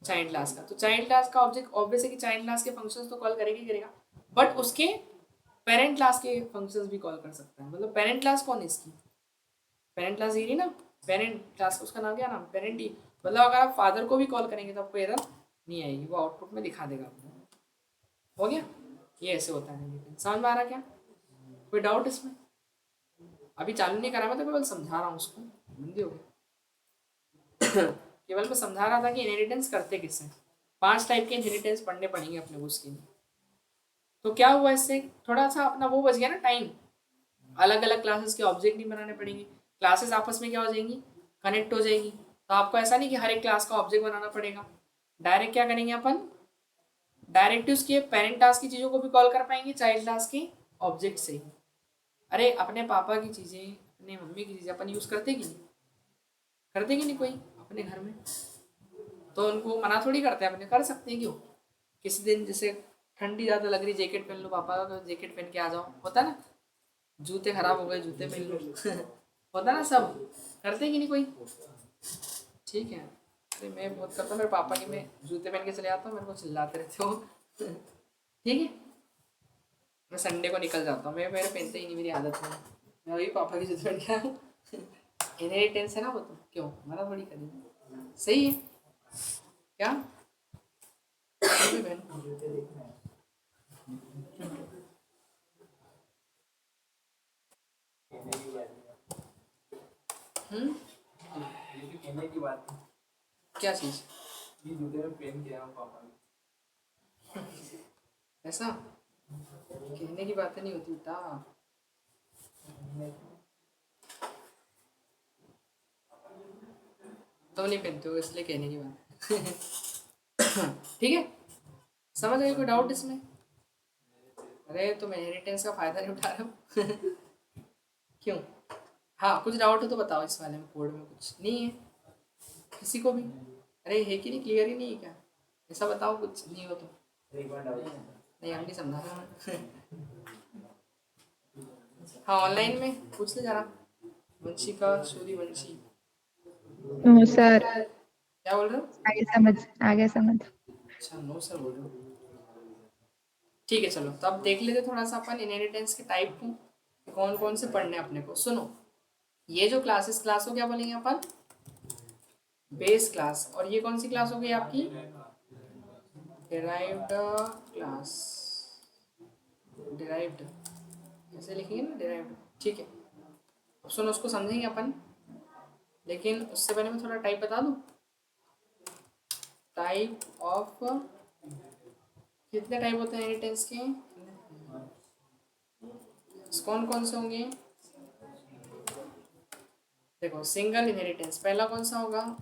[SPEAKER 1] चाइल्ड क्लास का। तो चाइल्ड क्लास का ऑब्जेक्ट ऑब्वियस है कि चाइल्ड क्लास के फंक्शंस तो कॉल करेगा ही करेगा, बट उसके पेरेंट क्लास के फंक्शंस भी कॉल कर सकता है। मतलब पेरेंट क्लास कौन है इसकी, पेरेंट क्लास ये ना, पेरेंट क्लास उसका नाम क्या, नाम पेरेंट ही। मतलब अगर आप फादर को भी कॉल करेंगे तो आपको एरर नहीं आएगी, वो आउटपुट में दिखा देगा आपको। हो गया, ये ऐसे होता है। समझ में आ रहा क्या, कोई डाउट इसमें? अभी चालू नहीं करा, मैं तो केवल समझा रहा हूँ उसको, हिंदी हो गई। केवल मैं समझा रहा था कि इनहेरिटेंस करते किससे। 5 टाइप के इनहेरिटेंस पढ़ने पड़ेंगे अपने को उसके लिए। तो क्या हुआ इससे, थोड़ा सा अपना वो बच गया ना टाइम। अलग अलग क्लासेस के ऑब्जेक्ट नहीं बनाने पड़ेंगे, क्लासेस आपस में क्या हो जाएंगी, कनेक्ट हो जाएगी। तो आपको ऐसा नहीं कि हर एक क्लास का ऑब्जेक्ट बनाना पड़ेगा, डायरेक्ट क्या करेंगे अपन, डायरेक्ट उसके पेरेंट क्लास की चीज़ों को भी कॉल कर पाएंगे चाइल्ड क्लास के ऑब्जेक्ट से ही। अरे अपने पापा की चीज़ें, अपने मम्मी की चीज़ें अपन यूज़ करते कि नहीं, करते कि नहीं कोई अपने घर में, तो उनको मना थोड़ी करते हैं, अपने कर सकते हैं। क्यों, किसी दिन जैसे ठंडी ज़्यादा लग रही, जैकेट पहन लो पापा का, तो जैकेट पहन के आ जाओ, होता ना। जूते खराब हो गए, जूते पहन लो। होता ना, सब करते कि नहीं कोई, ठीक है। अरे मैं बहुत करता हूँ, मेरे पापा के मैं जूते पहन के चले आता हूँ, मेरे को चिल्लाते रहते हो। ठीक है, मैं संडे को निकल जाता हूँ, मैं मेरे पहनते ही नहीं, मेरी आदत नहीं है। मैं वही पापा की जूते पहन के आया। इनहेरिटेंस है ना वो, तो क्यों मना थोड़ी करेंगे, सही है क्या, कोई भी बहन।
[SPEAKER 2] ये भी कहने की बात है।
[SPEAKER 1] क्या चीज़,
[SPEAKER 2] ये जूते में पेन किया हूँ पापा ने।
[SPEAKER 1] ऐसा कहने की बातें नहीं होती बेटा। तो नहीं पहनते हो इसलिए कहने की बात। ठीक है, समझ गए? कोई डाउट इसमें? अरे तुम इनहेरिटेंस का फायदा नहीं उठा रहे हो। क्यों? हाँ, कुछ डाउट हो तो बताओ इस वाले में, कोड में कुछ नहीं है किसी को भी? अरे है कि नहीं, क्लियर ही नहीं है क्या? ऐसा बताओ, कुछ नहीं हो तो।
[SPEAKER 2] एक बार डाउट
[SPEAKER 1] नहीं, हम नहीं समझा रहे हैं। हाँ, ऑनलाइन में पूछ ले जरा, वंशिका सूर्यवंशी।
[SPEAKER 4] नो सर,
[SPEAKER 1] क्या बोल रहे हो?
[SPEAKER 4] आगे समझ, आगे समझ।
[SPEAKER 1] अच्छा, नो सर बोल रहे हो। ठीक है, चलो तो अब देख लेते थोड़ा सा अपन इनहेरिटेंस के टाइप को, कौन कौन से पढ़ने हैं अपने को। सुनो, ये जो क्लास को क्या बोलेंगे अपन? Base class. और ये कौन सी क्लास हो गई आपकी? Derived class. डिराइव्ड ऐसे लिखेंगे ना, डिराइव्ड। ठीक है, अब सुनो, उसको समझेंगे अपन, लेकिन उससे पहले मैं थोड़ा टाइप बता दूं। टाइप ऑफ, कितने टाइप होते हैं इनहेरिटेंस के? कौन कौन से होंगे? देखो, सिंगल इनहेरिटेंस पहला कौन सा होगा?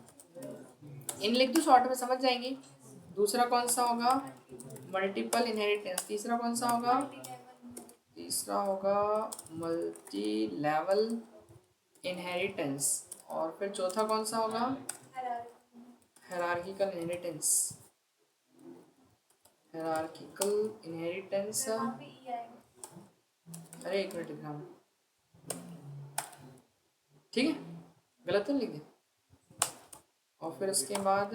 [SPEAKER 1] इन लिख दो, शॉर्ट में समझ जाएंगे। दूसरा कौन सा होगा? Multiple inheritance. तीसरा कौन सा होगा? तीसरा होगा मल्टी लेवल इनहेरिटेंस। और फिर चौथा कौन सा होगा? Hierarchical inheritance. Hierarchical inheritance. अरे एक मिनट लिख रहा हूँ, ठीक है, गलत तो नहीं लिख दिया। और फिर उसके बाद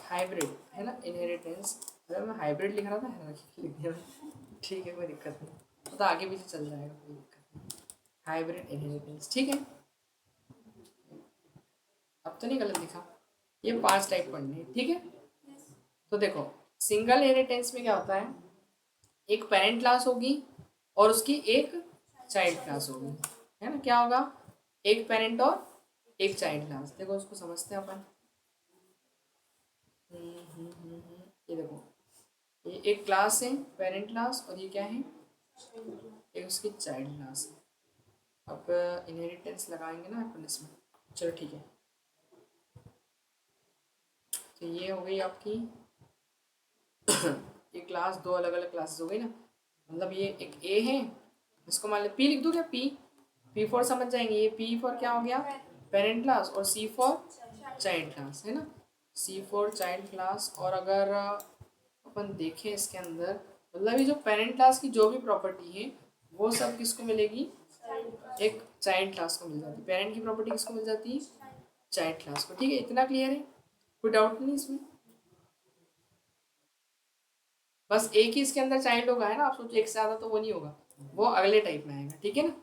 [SPEAKER 1] हाइब्रिड है ना इनहेरिटेंस। अगर मैं हाइब्रिड लिख रहा था, हायरार्किकल लिख दिया। ठीक है, कोई दिक्कत नहीं, तो आगे पीछे चल जाएगा, कोई दिक्कत नहीं। हाइब्रिड इनहेरिटेंस, ठीक है। अब तो नहीं गलत लिखा। ये 5 टाइप पढ़ने हैं, ठीक है। तो देखो, सिंगल इनहेरिटेंस में क्या होता है? एक पेरेंट क्लास होगी और उसकी एक चाइल्ड क्लास होगी, है ना। क्या होगा? एक पेरेंट और एक चाइल्ड क्लास। देखो, उसको समझते हैं अपन। ये देखो, ये एक क्लास है, पेरेंट क्लास, और ये क्या है? एक उसकी चाइल्ड क्लास है। अब इनहेरिटेंस लगाएंगे ना अपन इसमें। चलो ठीक है, तो ये हो गई आपकी ये क्लास, दो अलग अलग क्लासेस हो गई ना। मतलब ये एक ए है, इसको मान लो पी लिख दो क्या? पी फॉर समझ जाएंगे। ये पी फॉर क्या हो गया? Parent class. और सी फॉर चाइल्ड क्लास, है ना। सी फॉर चाइल्ड क्लास। और अगर अपन देखें इसके अंदर, मतलब ये जो पेरेंट क्लास की जो भी प्रॉपर्टी है वो सब किसको मिलेगी? एक चाइल्ड क्लास को मिल जाती है। पेरेंट की प्रॉपर्टी किसको मिल जाती है? चाइल्ड क्लास को। ठीक है, इतना क्लियर है, कोई डाउट नहीं इसमें? बस एक ही इसके अंदर चाइल्ड होगा, है ना। आप सोचो एक से ज़्यादा तो वो नहीं होगा, वो अगले टाइप में आएगा, ठीक है ना।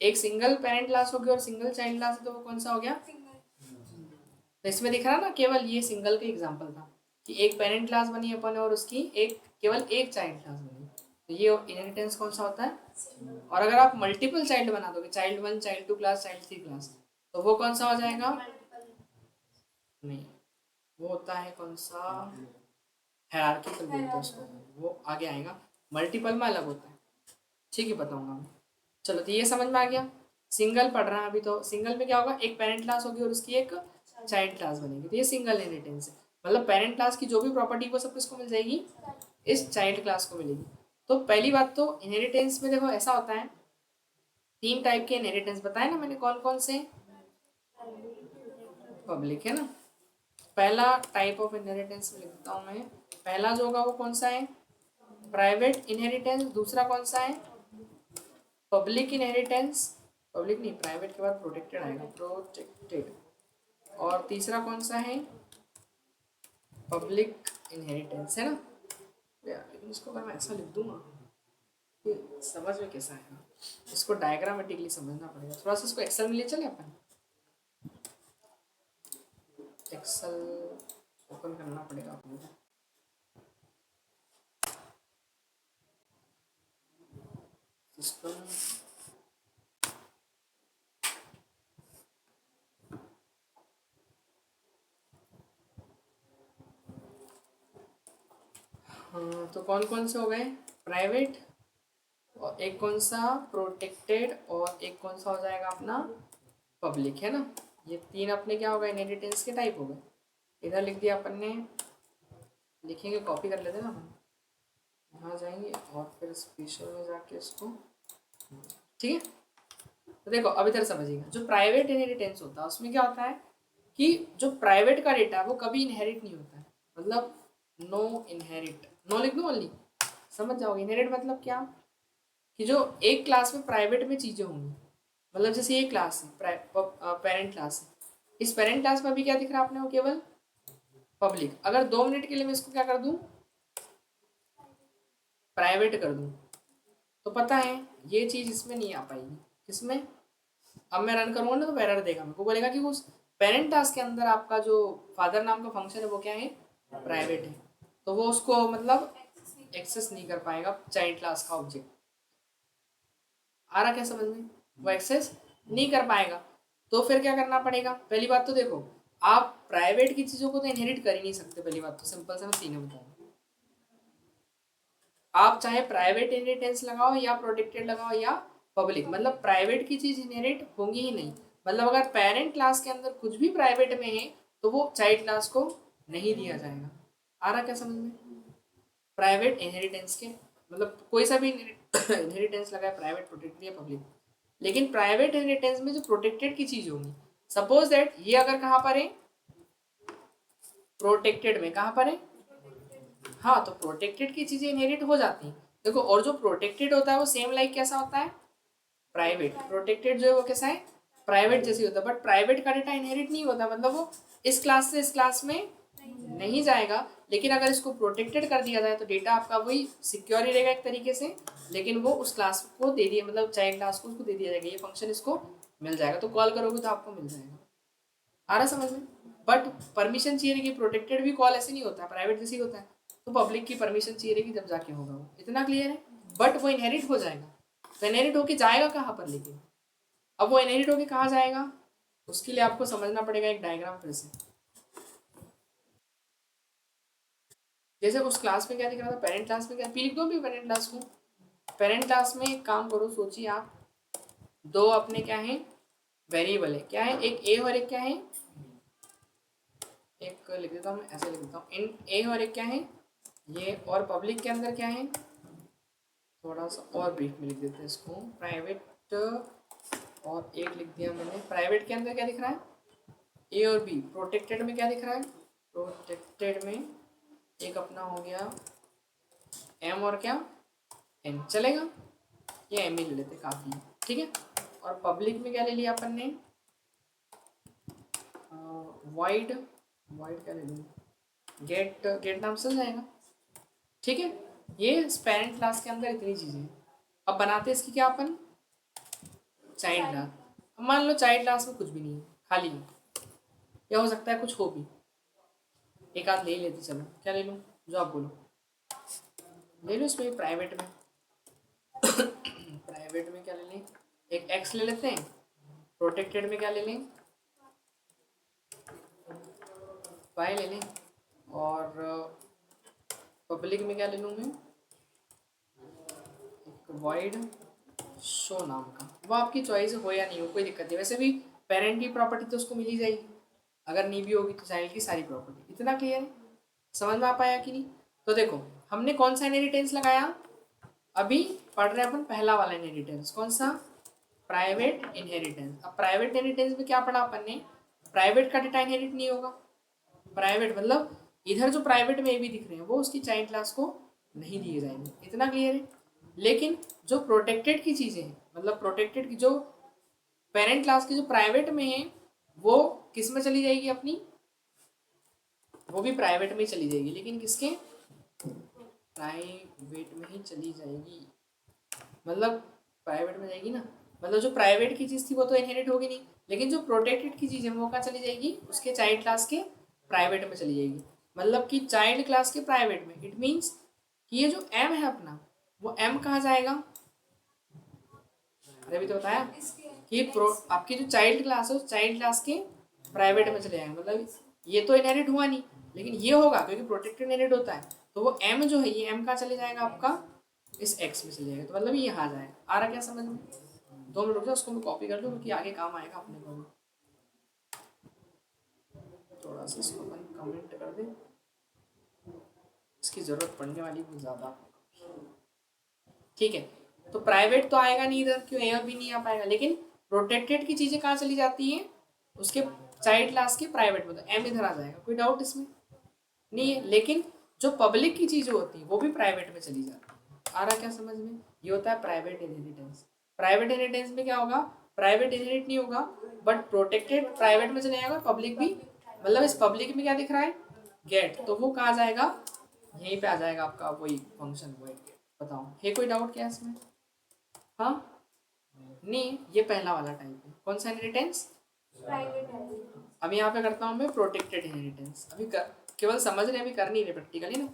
[SPEAKER 1] एक सिंगल पेरेंट क्लास होगी और सिंगल चाइल्ड क्लास है, तो वो कौन सा हो गया? तो इसमें दिख रहा ना, केवल ये सिंगल का एग्जांपल था कि एक पेरेंट क्लास बनी अपन और उसकी एक केवल एक चाइल्ड क्लास बनी। तो ये इनहेरिटेंस कौन सा होता है? और अगर आप मल्टीपल चाइल्ड बना दोगे, child 1, child 2 class, child 3 class, तो वो कौन सा हो जाएगा? नहीं, वो होता है कौन सा? हायरार्किकल बोलते हैं उसको, वो आगे आएगा। मल्टीपल में अलग होता है, ठीक है, बताऊंगा मैं। चलो, तो ये समझ में आ गया। सिंगल पढ़ रहे हैं अभी, तो सिंगल में क्या होगा? एक पेरेंट क्लास होगी और उसकी एक चाइल्ड क्लास बनेगी, तो ये सिंगल इनहेरिटेंस है। मतलब पेरेंट क्लास की जो भी प्रॉपर्टी वो सब किसको मिल जाएगी? इस चाइल्ड क्लास को मिलेगी। तो पहली बात तो इनहेरिटेंस में देखो ऐसा होता है, 3 टाइप के इनहेरिटेंस बताए ना मैंने, कौन कौन से? पब्लिक, है ना। पहला टाइप ऑफ इनहेरिटेंस लिखता हूँ मैं। पहला जो होगा वो कौन सा है? Private inheritance. दूसरा कौन सा है? Public inheritance. पब्लिक नहीं, प्राइवेट के बाद प्रोटेक्टेड आएगा, प्रोटेक्टेड। और तीसरा कौन सा है? पब्लिक इनहेरिटेंस, है ना। यार, लेकिन इसको अगर मैं ऐसा लिख दूंगा कि समझ में कैसा आएगा? इसको डायग्रामेटिकली समझना पड़ेगा थोड़ा सा। इसको एक्सेल में ले चले अपन। एक्सेल ओपन करना पड़ेगा अपन को। सिस्टम, तो कौन कौन से हो गए? प्राइवेट, और एक कौन सा? प्रोटेक्टेड, और एक कौन सा हो जाएगा अपना? पब्लिक, है ना। ये तीन अपने क्या हो गए? इनहेरिटेंस के टाइप हो गए। इधर लिख दिया अपन ने, लिखेंगे, कॉपी कर लेते ना हम, यहाँ जाएंगे और फिर स्पेशल में जाके इसको, ठीक है। तो देखो अब इधर समझिएगा, जो प्राइवेट इनहेरिटेंस होता है उसमें क्या होता है कि जो प्राइवेट का डेटा है वो कभी इनहेरिट नहीं होता है, मतलब नो इनहेरिट, नो लिख दो ओनली, समझ जाओगे। इनहेरिट मतलब क्या, कि जो एक क्लास में प्राइवेट में चीज़ें होंगी, मतलब जैसे ये क्लास है, पेरेंट क्लास है, इस पेरेंट क्लास में अभी क्या दिख रहा है आपने? वो केवल पब्लिक। अगर 2 मिनट के लिए मैं इसको क्या कर दूं? प्राइवेट कर दूं, तो पता है ये चीज़ इसमें नहीं आ पाएगी। किसमें? अब मैं रन करूँगा ना तो एरर देगा, मेरे को बोलेगा कि उस पेरेंट टास्क के अंदर आपका जो फादर नाम का फंक्शन है वो क्या है? प्राइवेट है, तो वो उसको मतलब एक्सेस नहीं कर पाएगा चाइल्ड क्लास का ऑब्जेक्ट। आ रहा क्या समझ में? वो एक्सेस नहीं कर पाएगा। तो फिर क्या करना पड़ेगा? पहली बात तो देखो, आप प्राइवेट की चीज़ों को तो इनहेरिट कर ही नहीं सकते, पहली बात तो सिंपल सा मैं सीने बताऊँ। आप चाहे प्राइवेट इनहेरिटेंस लगाओ या प्रोटेक्टेड लगाओ या पब्लिक, मतलब प्राइवेट की चीज़ इनहेरिट होंगी ही नहीं। मतलब अगर पेरेंट क्लास के अंदर कुछ भी प्राइवेट में है तो वो चाइल्ड क्लास को नहीं दिया जाएगा। आ रहा क्या समझ में? प्राइवेट इनहेरिटेंस के मतलब कोई सा भी इनहेरिटेंस लगाए, प्राइवेट, प्रोटेक्टेड या पब्लिक, लेकिन प्राइवेट इनहेरिटेंस में जो प्रोटेक्टेड की चीज होगी, सपोज दैट ये अगर कहाँ पर है? प्रोटेक्टेड में। कहाँ पर है? हाँ, तो प्रोटेक्टेड की चीजें इनहेरिट हो जाती हैं। देखो, और जो प्रोटेक्टेड होता है वो सेम लाइक कैसा होता है? प्राइवेट। प्रोटेक्टेड जो है वो कैसा है? प्राइवेट जैसी होता है, बट प्राइवेट का डेटा इनहेरिट नहीं होता, मतलब वो इस क्लास से इस क्लास में नहीं जाएगा। लेकिन अगर इसको प्रोटेक्टेड कर दिया जाए तो डेटा आपका वही सिक्योर ही रहेगा एक तरीके से, लेकिन वो उस क्लास को दे दिया, मतलब चाइल्ड क्लास को उसको दे दिया जाएगा, ये फंक्शन इसको मिल जाएगा, तो कॉल करोगे तो आपको मिल जाएगा। आ रहा समझ में? बट परमिशन चाहिए रहेगी। प्रोटेक्टेड भी कॉल ऐसे नहीं होता है, प्राइवेट जैसे ही होता है, तो पब्लिक की परमिशन चाहिए रहेगी जब जाके होगा वो। इतना क्लियर है? बट वो इनहेरिट हो जाएगा। तो इनहेरिट होके जाएगा कहाँ पर? लेकिन अब वो इनहेरिट होके कहाँ जाएगा, उसके लिए आपको समझना पड़ेगा एक डायग्राम फिर से। जैसे उस क्लास में क्या दिख रहा था? पेरेंट क्लास में क्या, पी लिख दो भी पेरेंट क्लास को। पेरेंट क्लास में एक काम करो, सोचिए आप, दो अपने क्या है? वेरिएबल है। क्या है? एक ए और एक क्या है? एक लिख देता हूँ मैं, ऐसे लिख देता हूँ, इन ए और एक क्या है? ये। और पब्लिक के अंदर क्या है? थोड़ा सा और ब्रीफ में लिख देते हैं इसको, प्राइवेट, और एक लिख दिया मैंने। प्राइवेट के अंदर क्या दिख रहा है? ए और बी। प्रोटेक्टेड में क्या दिख रहा है? प्रोटेक्टेड में एक अपना हो गया एम और क्या? एन। चलेगा? ये एम ही ले लेते, काफ़ी है, ठीक है। और पब्लिक में क्या ले लिया अपन ने? वाइड। वाइड क्या ले लूँ? गेट। गेट नाम चल जाएगा, ठीक है। ये पेरेंट क्लास के अंदर इतनी चीज़ें। अब बनाते इसकी क्या अपन? Child class. अब मान लो चाइल्ड क्लास में कुछ भी नहीं है, खाली है, या हो सकता है कुछ हो भी, एक आध ले ही लेते। चलो, क्या ले लूँ? जो आप बोलो ले लो। इसमें प्राइवेट में प्राइवेट में क्या ले लें? एक एक्स ले लेते हैं। प्रोटेक्टेड में क्या ले लें? वाई ले लें। और पब्लिक में क्या ले लूँ मैं? एक वाइड शो नाम का। वो आपकी चॉइस हो या नहीं हो, कोई दिक्कत नहीं। वैसे भी पेरेंट की प्रॉपर्टी तो उसको मिल ही जाएगी, अगर नहीं भी होगी तो चाइल्ड की सारी प्रॉपर्टी। इतना क्लियर है? समझ में आ पाया कि नहीं? तो देखो, हमने कौन सा इनहेरिटेंस लगाया? अभी पढ़ रहे हैं अपन पहला वाला इनहेरिटेंस। कौन सा? Private inheritance. अब प्राइवेट इनहेरिटेंस में क्या पढ़ा अपन ने? प्राइवेट का डेटा इनहेरिट नहीं होगा। प्राइवेट मतलब इधर जो प्राइवेट में भी दिख रहे हैं वो उसकी चाइल्ड क्लास को नहीं दिए जाएंगे। इतना क्लियर है? लेकिन जो प्रोटेक्टेड की चीज़ें हैं, मतलब प्रोटेक्टेड की जो पेरेंट क्लास की जो प्राइवेट में है वो किस में चली जाएगी अपनी? वो भी प्राइवेट में ही चली जाएगी, लेकिन किसके? प्राइवेट में ही चली जाएगी, मतलब प्राइवेट में जाएगी ना। मतलब जो प्राइवेट की चीज़ थी वो तो इनहेरिट होगी नहीं, लेकिन जो प्रोटेक्टेड की चीज़ है वो कहाँ चली जाएगी? उसके चाइल्ड क्लास के प्राइवेट में चली जाएगी। मतलब कि चाइल्ड क्लास के प्राइवेट में। इट मीन्स कि ये जो एम है अपना, वो एम कहाँ जाएगा? अरे अभी तो बताया कि आपकी जो चाइल्ड क्लास है उस चाइल्ड क्लास के प्राइवेट में चले जाएंगे। मतलब ये तो इनहेरिट हुआ नहीं, लेकिन ये होगा क्योंकि प्रोटेक्टेड इनहेरिट होता है। तो वो m जो है ये m कहाँ चले जाएगा आपका, इस x में चले जाएगा, तो मतलब ये यहाँ आ जाएगा। आ रहा क्या समझ में? 2 मिनट रुक जाओ, उसको मैं कॉपी कर लूँ क्योंकि आगे काम आएगा अपने को भी। थोड़ा सा इसको अपन कमेंट कर दें, इसकी ज़रूरत पड़ने वाली बहुत ज़्यादा। ठीक है, तो प्राइवेट तो आएगा नहीं इधर, क्यों, ए और बी नहीं आ पाएगा, लेकिन प्रोटेक्टेड की चीज़ें कहाँ चली जाती हैं, उसके चाइल्ड क्लास के प्राइवेट में, तो एम इधर आ जाएगा। कोई डाउट इसमें नहीं है। लेकिन जो पब्लिक की चीज़ें होती हैं वो भी प्राइवेट में चली जाती है। आ रहा क्या समझ में? ये होता है प्राइवेट इनहेरिटेंस। प्राइवेट इनहेरिटेंस में क्या होगा, प्राइवेट इनहेरिट नहीं होगा, बट प्रोटेक्टेड प्राइवेट में चले जाएगा, पब्लिक भी, मतलब इस पब्लिक में क्या दिख रहा है, गेट, तो वो कहाँ जाएगा, यहीं पे आ जाएगा आपका वही फंक्शन वो गेट। बताओ है कोई डाउट क्या इसमें? हाँ नहीं, ये पहला वाला टाइप है। कौन सा इनहेरिटेंस?
[SPEAKER 3] प्राइवेट है।
[SPEAKER 1] अभी यहाँ पे करता हूँ मैं प्रोटेक्टेड इनहेरिटेंस। अभी केवल समझ रहे, अभी कर नहीं रहे प्रैक्टिकली ना।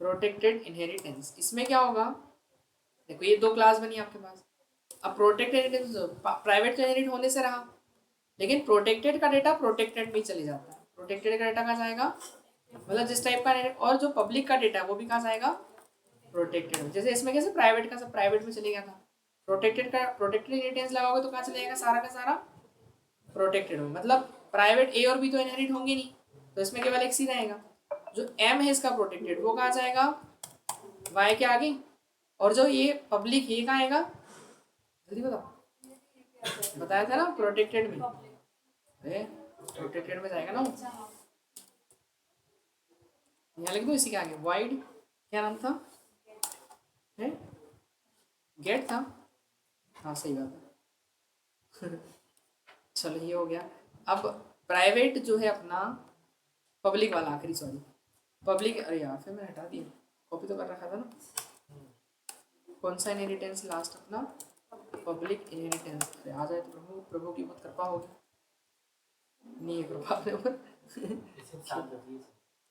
[SPEAKER 1] प्रोटेक्टेड इनहेरिटेंस, इसमें क्या होगा, देखो ये 2 क्लास बनी आपके पास। अब प्रोटेक्टेड इनहेरिटेंस प्राइवेट तो इनहेरिट होने से रहा, लेकिन प्रोटेक्टेड का डेटा प्रोटेक्टेड में ही चले जाता है। प्रोटेक्टेड का डेटा कहाँ जाएगा, मतलब जिस टाइप का, और जो पब्लिक का डेटा वो भी कहाँ जाएगा, प्रोटेक्टेड में। जैसे इसमें कैसे प्राइवेट का सब प्राइवेट में चले गया था, प्रोटेक्टेड का प्रोटेक्टेड इनहेरिटेंस लगाओगे तो कहाँ चले जाएगा, सारा का सारा प्रोटेक्टेड में। मतलब प्राइवेट ए और बी तो इनहेरिट होंगे नहीं, तो इसमें केवल एक्स ही रहेगा। जो एम है इसका प्रोटेक्टेड, वो कहाँ जाएगा, वाई के आगे। और जो ये पब्लिक ये कहाँ आएगा, जल्दी बताओ, बताया था ना प्रोटेक्टेड में, अरे प्रोटेक्टेड में जाएगा ना। यहाँ लिख दो इसी के आगे, वाइड क्या नाम था, है गेट था, हाँ सही बात है। चलो ये हो गया। अब प्राइवेट जो है अपना, पब्लिक वाला आखिरी, सॉरी पब्लिक, अरे यार फिर मैंने हटा दिया, कॉपी तो कर रखा था ना। कौन सा इनहेरिटेंस लास्ट अपना, पब्लिक इनहेरिटेंस। अरे आ जाए तो प्रभु, प्रभु की बहुत कृपा होगी, नहीं है कृपा अपने ऊपर।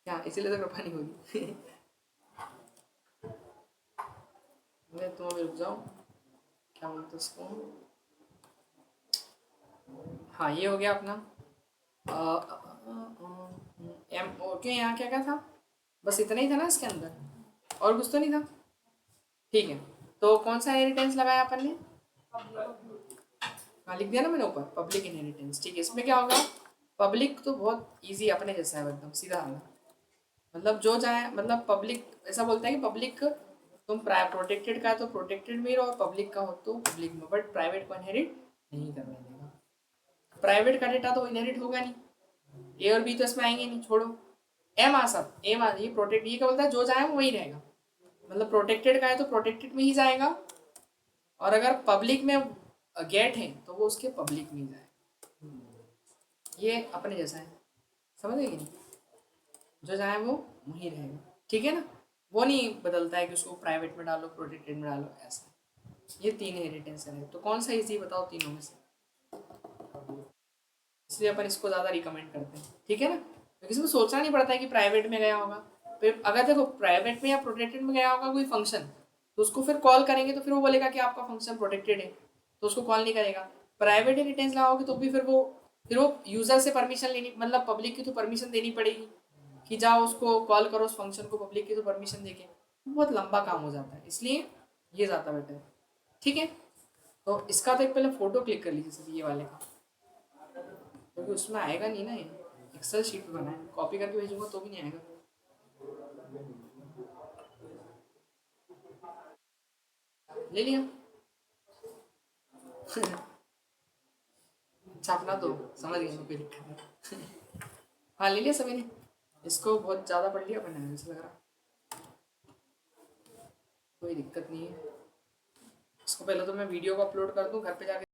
[SPEAKER 1] क्या इसीलिए तो कृपा नहीं होगी। मैं तुम अभी रुक जाओ, क्या बोलते उसको, हाँ ये हो गया अपना एम। ओके यहाँ क्या क्या था, बस इतना ही था ना इसके अंदर, और कुछ तो नहीं था। ठीक है, तो कौन सा इनहेरिटेंस लगाया अपन ने, हाँ लिख दिया ना मैंने ऊपर, पब्लिक इनहेरिटेंस। ठीक है, इसमें क्या होगा, पब्लिक तो बहुत इजी अपने जैसा है एकदम सीधा वाला, मतलब जो चाहे, मतलब पब्लिक ऐसा बोलता है कि पब्लिक तुम प्रोटेक्टेड का है तो प्रोटेक्टेड में ही रहो, और पब्लिक का हो तो पब्लिक में, बट प्राइवेट को इनहेरिट नहीं करने देगा। प्राइवेट का डेटा तो इनहेरिट होगा नहीं, ए और बी तो इसमें आएंगे नहीं, छोड़ो। एम आ सब, एम आ, ये प्रोटेक्ट, ये क्या बोलता है, जो जाए वो वही रहेगा, मतलब प्रोटेक्टेड का है तो प्रोटेक्टेड में ही जाएगा, और अगर पब्लिक में गेट है तो वो उसके पब्लिक में ही जाएगा। ये अपने जैसा है, समझ गए कि नहीं, जो जाए वो वहीं रहेगा। ठीक है ना, वो नहीं बदलता है कि उसको प्राइवेट में डालो प्रोटेक्टेड में डालो, ऐसा। ये 3 इनहेरिटेंस है, तो कौन सा इजी बताओ तीनों में से, इसलिए अपन इसको ज़्यादा रिकमेंड करते हैं। ठीक है ना, क्योंकि इसमें सोचना नहीं पड़ता है कि प्राइवेट में गया होगा, फिर अगर देखो प्राइवेट में या प्रोटेक्टेड में गया होगा कोई फंक्शन, तो उसको फिर कॉल करेंगे तो फिर वो बोलेगा कि आपका फंक्शन प्रोटेक्टेड है, तो उसको कॉल नहीं करेगा। प्राइवेट इनहेरिटेंस लगाओगे तो भी फिर वो यूज़र से परमिशन लेनी, मतलब पब्लिक की तो परमिशन देनी पड़ेगी कि जाओ उसको कॉल करो उस फंक्शन को, पब्लिक की तो परमिशन देके बहुत लंबा काम हो जाता है, इसलिए ये ज़्यादा बेटर है। ठीक है, तो इसका तो एक पहले फ़ोटो क्लिक कर लीजिए सिर्फ ये वाले का, क्योंकि उसमें आएगा नहीं ना, ये एक्सेल शीट पे बना है, कॉपी करके भेजूंगा तो भी नहीं आएगा। ले लिया। छापना तो समझ गए, कोई दिक्कत नहीं। हाँ ले लिया सभी ने, इसको बहुत ज़्यादा पढ़ लिया मैंने, ऐसा लग रहा, कोई दिक्कत नहीं है। इसको पहले तो मैं वीडियो को अपलोड कर दूँ घर पे जाके।